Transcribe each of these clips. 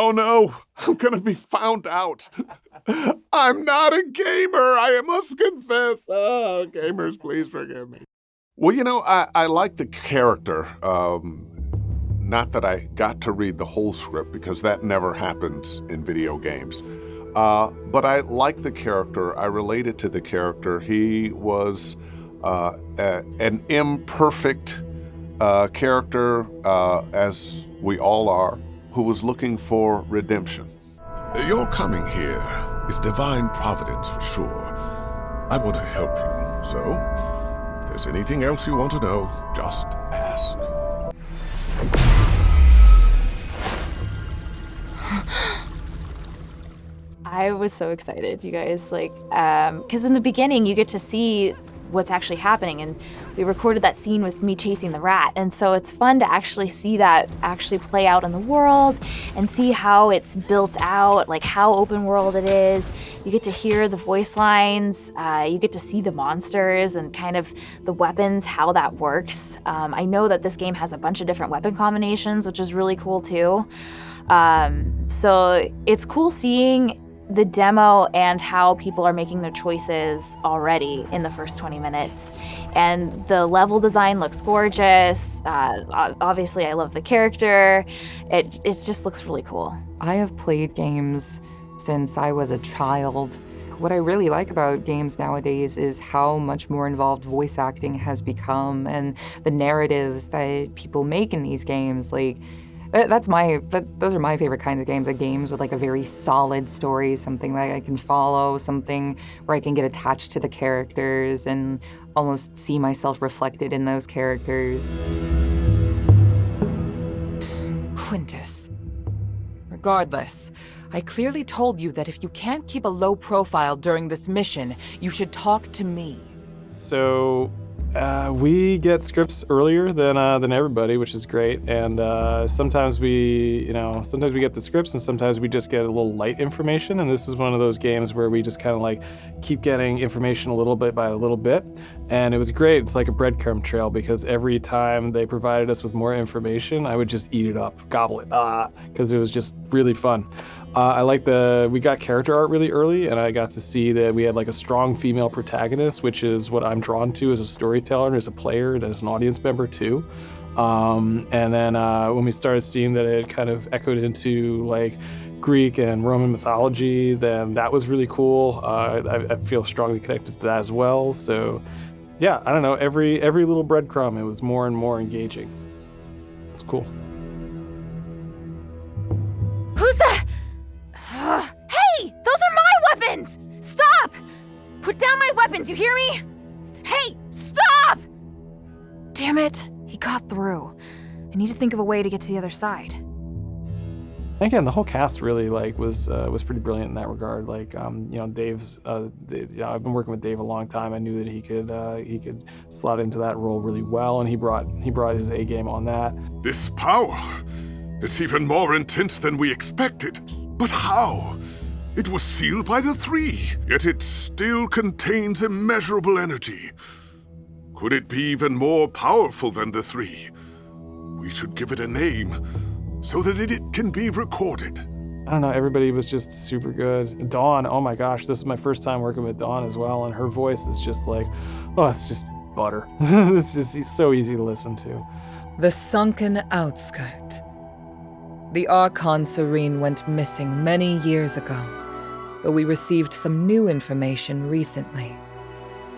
Oh no, I'm gonna be found out. I'm not a gamer, I must confess. Oh, gamers, please forgive me. Well, I like the character. Not that I got to read the whole script, because that never happens in video games. But I like the character. I related to the character. He was an imperfect character, as we all are, who was looking for redemption. Your coming here is divine providence for sure. I want to help you, so if there's anything else you want to know, just ask. I was so excited, you guys, because in the beginning you get to see what's actually happening, and we recorded that scene with me chasing the rat, and so it's fun to actually see that actually play out in the world and see how it's built out, like how open world it is. You get to hear the voice lines, you get to see the monsters and kind of the weapons, how that works. I know that this game has a bunch of different weapon combinations, which is really cool too. So it's cool seeing the demo and how people are making their choices already in the first 20 minutes. And the level design looks gorgeous. Obviously, I love the character. It just looks really cool. I have played games since I was a child. What I really like about games nowadays is how much more involved voice acting has become, and the narratives that people make in these games. Those are my favorite kinds of games, games with a very solid story, something that I can follow, something where I can get attached to the characters and almost see myself reflected in those characters. Quintus. Regardless, I clearly told you that if you can't keep a low profile during this mission, you should talk to me. So we get scripts earlier than everybody, which is great. And sometimes we get the scripts, and sometimes we just get a little light information. And this is one of those games where we just kind of keep getting information a little bit by a little bit. And it was great. It's like a breadcrumb trail, because every time they provided us with more information, I would just eat it up, gobble it, because it was just really fun. We got character art really early, and I got to see that we had a strong female protagonist, which is what I'm drawn to as a storyteller and as a player and as an audience member too. And then when we started seeing that it kind of echoed into Greek and Roman mythology, then that was really cool. I feel strongly connected to that as well. So yeah, I don't know, every little breadcrumb, it was more and more engaging. It's cool. Who's that? Hey, those are my weapons! Stop! Put down my weapons, you hear me? Hey, stop! Damn it, he got through. I need to think of a way to get to the other side. Again, the whole cast really was pretty brilliant in that regard. Dave's. I've been working with Dave a long time. I knew that he could slot into that role really well, and he brought his A game on that. This power, it's even more intense than we expected. But how? It was sealed by the three, yet it still contains immeasurable energy. Could it be even more powerful than the three? We should give it a name, so that it can be recorded. I don't know, everybody was just super good. Dawn, oh my gosh, this is my first time working with Dawn as well, and her voice is just it's just butter. It's so easy to listen to. The sunken outskirt. The Archon Serene went missing many years ago, but we received some new information recently.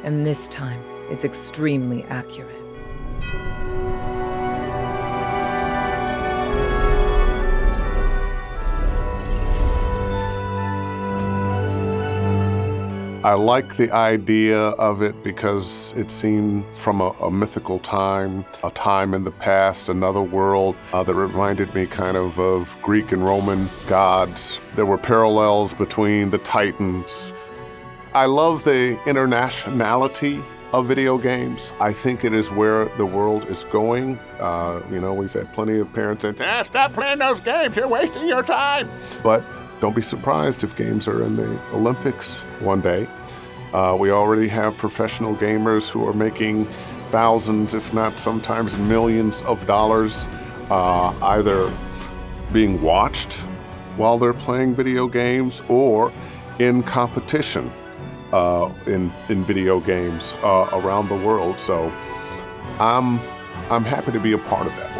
And this time, it's extremely accurate. I like the idea of it because it seemed from a mythical time, a time in the past, another world that reminded me kind of Greek and Roman gods. There were parallels between the Titans. I love the internationality of video games. I think it is where the world is going. We've had plenty of parents saying, stop playing those games, you're wasting your time. But don't be surprised if games are in the Olympics one day. We already have professional gamers who are making thousands, if not sometimes millions of dollars, either being watched while they're playing video games or in competition in video games around the world. So I'm happy to be a part of that.